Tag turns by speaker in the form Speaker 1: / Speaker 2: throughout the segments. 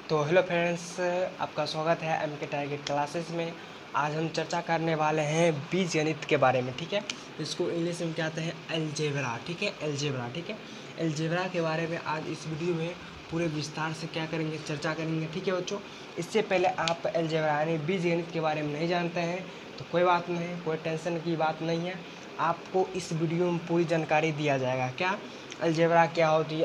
Speaker 1: तो hello friends, आपका स्वागत है एम के टारगेट क्लासेस में। आज हम चर्चा करने वाले हैं बीजगणित के बारे में। ठीक है, इसको इंग्लिश में कहते हैं अलजेब्रा। ठीक है, अलजेब्रा। ठीक है, अलजेब्रा के बारे में आज इस वीडियो में पूरे विस्तार से क्या करेंगे, चर्चा करेंगे। ठीक है बच्चों, इससे पहले आप अलजेब्रा यानी बीजगणित के बारे में नहीं जानते हैं तो कोई बात नहीं, कोई टेंशन की बात नहीं है। आपको इस वीडियो में पूरी जानकारी दिया जाएगा। क्या अलजेब्रा क्या होती है,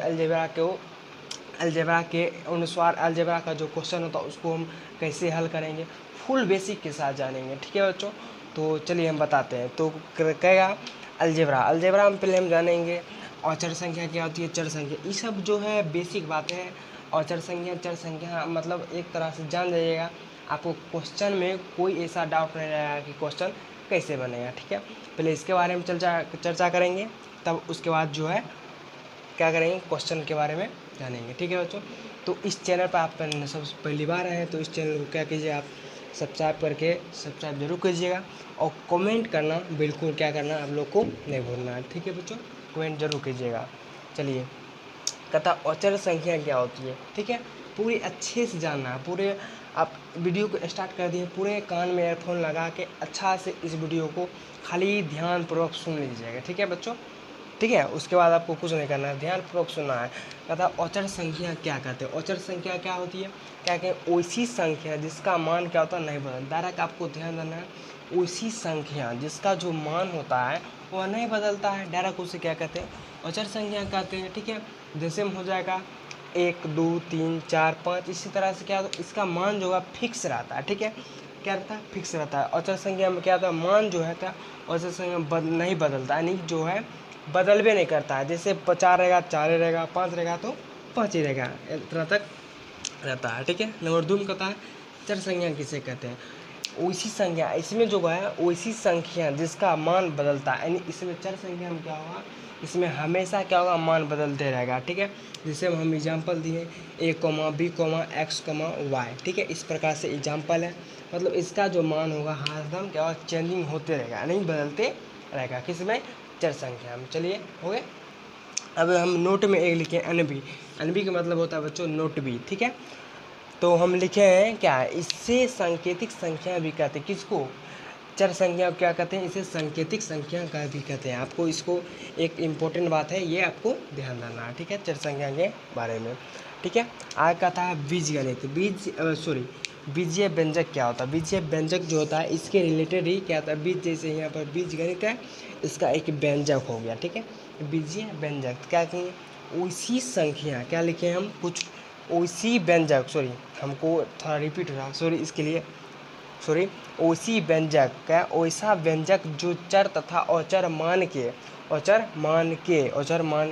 Speaker 1: अलजेब्रा के अनुसार अलजेब्रा का जो क्वेश्चन होता है उसको हम कैसे हल करेंगे, फुल बेसिक के साथ जानेंगे। ठीक है बच्चों, तो चलिए हम बताते हैं। तो कहेगा अलजेब्रा में पहले हम जानेंगे औचर संख्या क्या होती है, चर संख्या, ये सब जो है बेसिक बातें हैं। औचर संख्या, चर संख्या मतलब एक तरह से जान जाइएगा, आपको क्वेश्चन में कोई ऐसा डाउट नहीं रहेगा कि क्वेश्चन कैसे बनेगा। ठीक है, पहले इसके बारे में चर्चा करेंगे, तब उसके बाद जो है क्या करेंगे, क्वेश्चन के बारे में जानेंगे। ठीक है बच्चों, तो इस चैनल पर आप सबसे पहली बार आए हैं तो इस चैनल को क्या कीजिए, आप सब्सक्राइब जरूर कीजिएगा और कमेंट करना बिल्कुल क्या करना आप लोग को नहीं भूलना है। ठीक है बच्चों, कमेंट जरूर कीजिएगा। चलिए, कथा औचर संख्या क्या होती है, ठीक है, पूरी अच्छे से जानना है। पूरे आप वीडियो को स्टार्ट कर दिए, पूरे कान में एयरफोन लगा के अच्छा से इस वीडियो को खाली ध्यानपूर्वक सुन लीजिएगा। ठीक है बच्चों, ठीक है, उसके बाद आपको कुछ नहीं करना है, ध्यानपूर्वक सुनना है। कहता औचर संख्या क्या कहते हैं, औचर संख्या क्या होती है, क्या कहते हैं, वैसी संख्या जिसका मान क्या होता है नहीं बदलता। डायरेक्ट आपको ध्यान देना है, वैसी संख्या जिसका जो मान होता है वह नहीं बदलता है, डायरेक्ट उसे क्या कहते हैं, औचर संख्या कहते हैं। ठीक है, जैसे में हो जाएगा 1 2 3 4 5, इसी तरह से क्या होता है, इसका मान जो है फिक्स रहता है। ठीक है, क्या रहता है, फिक्स रहता है। औचर संख्या में क्या होता है, मान जो है क्या औचर संख्या नहीं बदलता, यानी जो है बदल भी नहीं करता है। जैसे 4 रहेगा 4 ही रहेगा, 5 रहेगा तो 5 ही रहेगा, इतना तक रहता है। ठीक है, नंबर 2 में कहता है चर संख्या किसे कहते हैं, वैसी संख्या, इसमें जो है वैसी संख्या जिसका मान बदलता है, यानी इसमें चर संख्या में क्या होगा, इसमें हमेशा क्या होगा, मान बदलते रहेगा। ठीक है, जैसे हम एग्जाम्पल दिए a, b, x, y। ठीक है, इस प्रकार से एग्जाम्पल है, मतलब इसका जो मान होगा हरदम क्या होगा, चेंजिंग होते रहेगा, नहीं बदलते रहेगा। किसमें, चर संख्या में। चलिए हो गए। अब हम नोट में एक लिखे एन बी का मतलब होता है बच्चों नोट बी। ठीक है, तो हम लिखे हैं क्या, इससे सांकेतिक संख्या भी कहते हैं। किसको, चर संख्या क्या कहते हैं, इसे सांकेतिक संख्या का भी कहते हैं। आपको इसको एक इम्पोर्टेंट बात है, ये आपको ध्यान देना है। ठीक है, चर संख्या के बारे में। ठीक है, आगे कहता है बीजगणित, बीजीय व्यंजक क्या होता है, बीजीय व्यंजक जो होता है इसके रिलेटेड ही क्या होता है, बीज जैसे यहाँ पर बीजगणित है, इसका एक व्यंजक हो गया। ठीक है, बीजीय व्यंजक क्या कहेंगे, उसी संख्या, क्या लिखे हम कुछ उसी व्यंजक, हमको थोड़ा रिपीट हो रहा, इसके लिए उसी व्यंजक का वैसा व्यंजक जो चर तथा औचर मान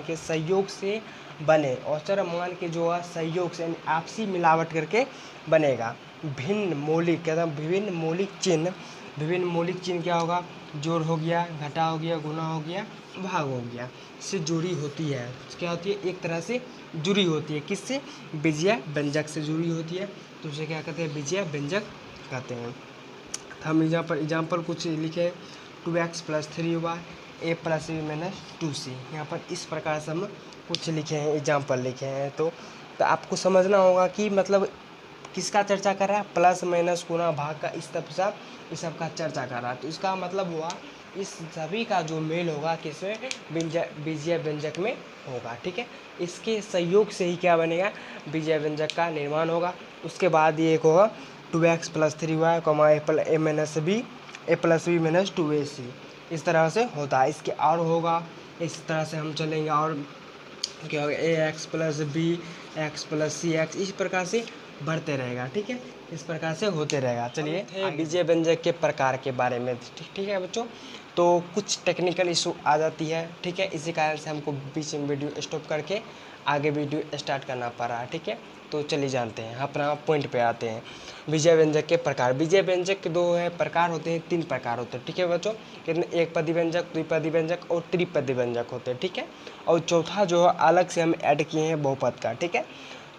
Speaker 1: के संयोग से बने, औचर मान के जो है संयोग से आपसी मिलावट करके बनेगा। विभिन्न मौलिक चिन्ह क्या होगा, जोड़ हो गया, घटा हो गया, गुना हो गया, भाग हो गया, से जुड़ी होती है। क्या होती है, एक तरह से जुड़ी होती है, किससे, बीजीय व्यंजक से जुड़ी होती है, तो उसे क्या कहते हैं, बीजीय व्यंजक कहते हैं। हम यहाँ पर एग्जाम्पल कुछ लिखे, 2x + 3y a + b - 2c। यहाँ पर इस प्रकार से हम कुछ लिखे हैं, एग्जाम्पल लिखे हैं। तो आपको समझना होगा कि मतलब किसका चर्चा कर रहा है, प्लस माइनस गुना भाग का, इस सब का चर्चा कर रहा है। तो इसका मतलब हुआ इस सभी का जो मेल होगा किसमें, बीजीय व्यंजक में होगा। ठीक है, इसके सहयोग से ही क्या बनेगा, बीजीय व्यंजक का निर्माण होगा। उसके बाद ये एक होगा 2x + 3y, a + b - 2ac, इस तरह से होता है। इसके और होगा, इस तरह से हम चलेंगे, और क्या होगा, ax + b, x + cx, इस प्रकार से बढ़ते रहेगा। ठीक है, इस प्रकार से होते रहेगा। चलिए, बीजीय व्यंजक के प्रकार के बारे में। ठीक है बच्चों, तो कुछ टेक्निकल इशू आ जाती है। ठीक है, इसी कारण से हमको बीच में वीडियो स्टॉप करके आगे वीडियो स्टार्ट करना पड़ रहा है। ठीक है, तो चलिए जानते हैं, अपना पॉइंट पे आते हैं। बीजीय व्यंजक के प्रकार, बीजीय व्यंजक के दो है प्रकार होते हैं, 3 प्रकार होते हैं। ठीक है बच्चों, कितने, एक पदी व्यंजक, द्विपदी व्यंजक और त्रिपदी व्यंजक होते हैं। ठीक है, और चौथा जो है अलग से हम ऐड किए हैं बहुपद का। ठीक है,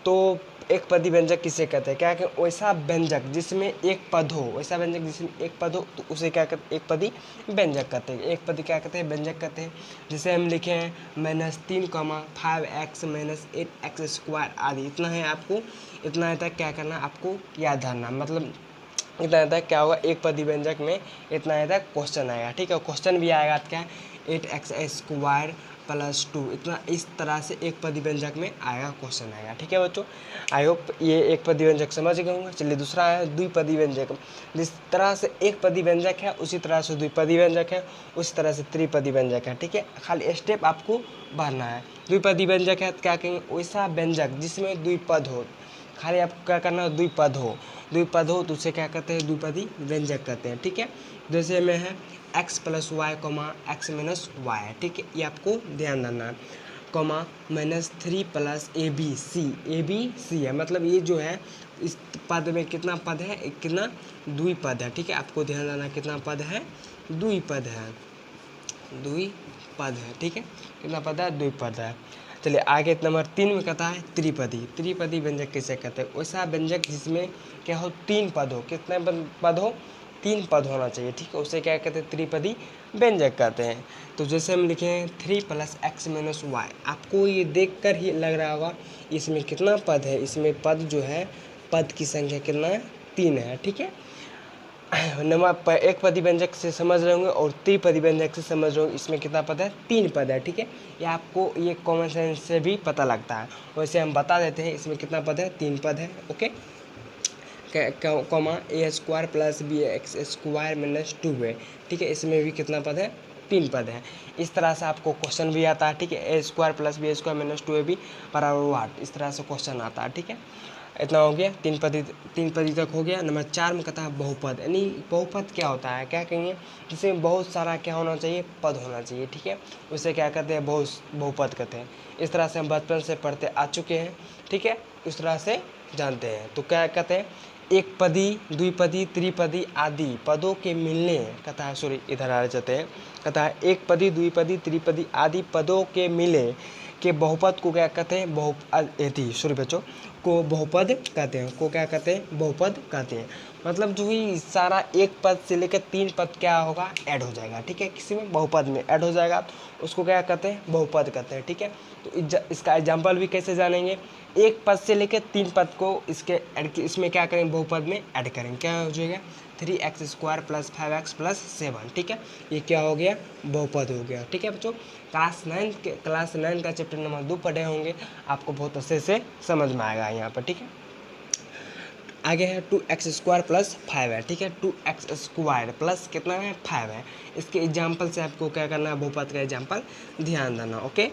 Speaker 1: तो एक पदी व्यंजक किसे कहते हैं, क्या कि वैसा व्यंजक जिसमें एक पद हो, वैसा व्यंजक जिसमें एक पद हो तो उसे क्या कहते हैं, एक पदी व्यंजक कहते हैं। एक पदी क्या कहते हैं, व्यंजक कहते हैं। जैसे हम लिखे हैं -3,5x-8x² आदि, इतना है आपको, इतना है तक क्या करना, आपको याद धरना। मतलब इतना तक क्या होगा, एक पदी व्यंजक में इतना तक क्वेश्चन आएगा, ठीक है। क्वेश्चन भी आएगा तो क्या, 8x² + 2, इतना इस तरह से एक पदी व्यंजक में आएगा, क्वेश्चन आएगा, ठीक है बच्चों। आई होप ये एक पदी व्यंजक समझ गए होंगे। चलिए दूसरा है द्विपदी व्यंजक। जिस तरह से एक पदी व्यंजक है उसी तरह से द्विपदी व्यंजक है, उसी तरह से त्रिपदी व्यंजक है, ठीक है। खाली स्टेप आपको बढ़ना है। द्विपदी व्यंजक है तो क्या कहेंगे, वैसा व्यंजक जिसमें द्विपद हो, खाली आपको क्या करना है, द्विपद हो, द्विपद हो तो उसे क्या कहते हैं, द्विपदी व्यंजक कहते हैं, ठीक है। जैसे में है x + y, x - y, ठीक है, ये आपको ध्यान देना है। -3 + ABC है, मतलब ये जो है इस पद में कितना पद है, कितना द्विपद है, ठीक है। आपको ध्यान देना कितना पद है, द्विपद है, द्विपद है, ठीक है। कितना पद है, द्विपद है। चलिए आगे नंबर 3 में कहता है त्रिपदी। त्रिपदी व्यंजक किसे कहते हैं, वैसा व्यंजक जिसमें क्या हो, 3 पद हो। कितने पद हो, 3 पद होना चाहिए, ठीक है, उसे क्या कहते हैं, त्रिपदी व्यंजक कहते हैं। तो जैसे हम लिखे हैं 3 + x - y, आपको ये देखकर ही लग रहा होगा इसमें कितना पद है, इसमें पद जो है, पद की संख्या कितना है, 3 है, ठीक है। नंबर एक पदी व्यंजक से समझ रहे होंगे और त्रिपदी व्यंजक से समझ रहे होंगे, इसमें कितना पद है, 3 पद है, ठीक है। ये आपको ये कॉमन सेंस से भी पता लगता है, वैसे हम बता देते हैं इसमें कितना पद है, 3 पद है, ओके। कॉमा a² + bx² - 2 है, ठीक है, इसमें भी कितना पद है, 3 पद है। इस तरह से आपको क्वेश्चन भी आता है, ठीक है। a² + b² - 2ab बराबर वाट, इस तरह से क्वेश्चन आता है, ठीक है। इतना हो गया, 3 पदी तक हो गया। नंबर 4 में कहता है बहुपद। यानी बहुपद क्या होता है, क्या कहेंगे, जिसमें बहुत सारा क्या होना चाहिए, पद होना चाहिए, ठीक है, उसे क्या कहते हैं, बहुपद कहते हैं। इस तरह से हम बचपन से पढ़ते आ चुके हैं, ठीक है, इस तरह से जानते हैं। तो क्या कहते हैं, एक पदी, द्विपदी, त्रिपदी आदि पदों के मिलने, कहता है, सॉरी इधर आ जाते हैं, कहता है एक पदी, द्विपदी, त्रिपदी आदि पदों के मिले के बहुपद को क्या कहते हैं, सॉरी बच्चों, को बहुपद कहते हैं, को क्या कहते हैं, बहुपद कहते हैं। मतलब जो ही सारा एक पद से लेकर 3 पद क्या होगा, ऐड हो जाएगा, ठीक है, किसी में बहुपद में ऐड हो जाएगा तो उसको क्या कहते हैं, बहुपद कहते हैं, ठीक है। तो इसका एग्जाम्पल भी कैसे जानेंगे, एक पद से लेकर 3 पद को इसमें क्या करेंगे, बहुपद में ऐड करेंगे, क्या हो जाएगा, 3x² + 5x + 7, ठीक है, ये क्या हो गया, बहुपद हो गया, ठीक है बच्चों। क्लास 9 का चैप्टर नंबर 2 पढ़े होंगे, आपको बहुत अच्छे से समझ में आएगा यहाँ पर, ठीक है। आगे है 2x² + 5 है, ठीक है, 2x² प्लस कितना है, 5 है। इसके एग्जाम्पल से आपको क्या करना है, बहुपद का एग्जाम्पल ध्यान देना, ओके।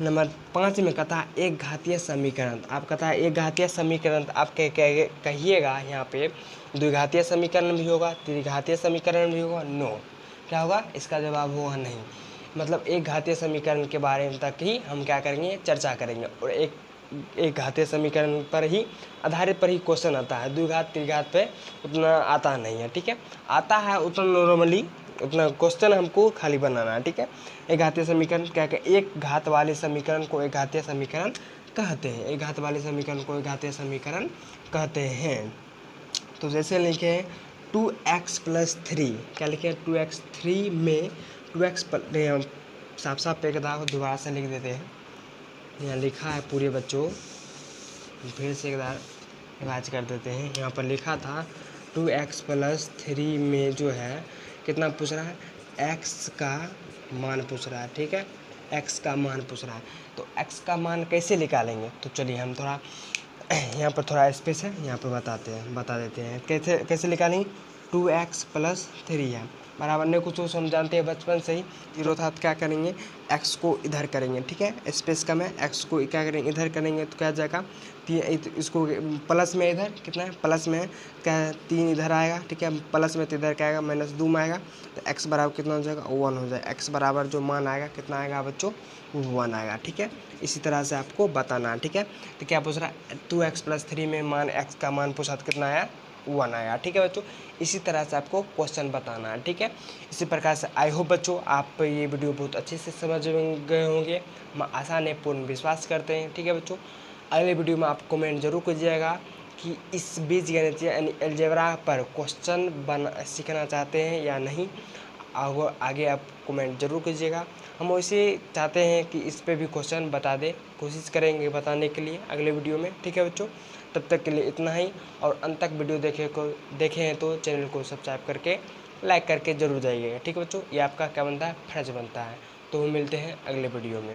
Speaker 1: नंबर 5 में कहता है एक घातीय समीकरण। आप कहता है एक घातीय समीकरण, आप कहिएगा यहाँ पे द्विघातीय समीकरण भी होगा, त्रिघातीय समीकरण भी होगा, नो, क्या होगा, इसका जवाब होगा नहीं। मतलब एक घातीय समीकरण के बारे में तक ही हम क्या करेंगे, चर्चा करेंगे, और एक घातीय समीकरण पर ही आधारित पर ही क्वेश्चन आता है, द्विघात त्रिघात पे उतना आता नहीं है, ठीक है। आता है उतना नॉर्मली, उतना क्वेश्चन हमको खाली बनाना है, ठीक है। एक घातीय समीकरण क्या कहते, एक घात वाले समीकरण को एक घातीय समीकरण कहते हैं, एक घात वाले समीकरण को एक घातीय समीकरण कहते हैं। तो जैसे लिखे हैं 2x + 3, क्या लिखे, 2x3 में 2x साफ साफ पे दोबारा से लिख देते हैं, यहाँ लिखा है पूरे बच्चों, फिर से एक बार रिवाइज कर देते हैं। यहाँ पर लिखा था 2x + 3 में जो है कितना पूछ रहा है, x का मान पूछ रहा है, ठीक है, x का मान पूछ रहा है। तो x का मान कैसे निकालेंगे, तो चलिए हम थोड़ा यहाँ पर थोड़ा स्पेस है, यहाँ पर बता देते हैं कैसे निकालेंगे। 2x + 3 है बराबर ने कुछ हम जानते हैं बचपन से ही, जीरो था तो क्या करेंगे, x को इधर करेंगे, ठीक है, स्पेस कम है, x को क्या करेंगे, इधर करेंगे तो क्या जाएगा, इसको प्लस में इधर कितना है, प्लस में क्या 3 इधर आएगा, ठीक है, प्लस में तो इधर क्या आएगा, -2 में आएगा, तो x बराबर कितना हो जाएगा, 1 हो जाएगा। x बराबर जो मान आएगा कितना आएगा बच्चों, 1 आएगा, ठीक है। इसी तरह से आपको बताना है, ठीक है। तो क्या पूछ रहा है, 2x + 3 में मान x का मान पूछा तो कितना आया, 1 आया, ठीक है बच्चों। इसी तरह से आपको क्वेश्चन बताना है, ठीक है। इसी प्रकार से आई होप बच्चों आप ये वीडियो बहुत अच्छे से समझ गए होंगे, हम आसान है पूर्ण विश्वास करते हैं, ठीक है बच्चों। अगले वीडियो में आप कमेंट जरूर कीजिएगा कि इस बीजगणित यानी अलजेब्रा पर क्वेश्चन सीखना चाहते हैं या नहीं। आगे आप कमेंट जरूर कीजिएगा। हम वैसे चाहते हैं कि इस पे भी क्वेश्चन बता दें, कोशिश करेंगे बताने के लिए अगले वीडियो में, ठीक है बच्चों। तब तक के लिए इतना ही, और अंत तक वीडियो देखे हैं तो चैनल को सब्सक्राइब करके लाइक करके जरूर जाइएगा, ठीक है बच्चों। ये आपका क्या बनता है, फर्ज बनता है। तो हम मिलते हैं अगले वीडियो में।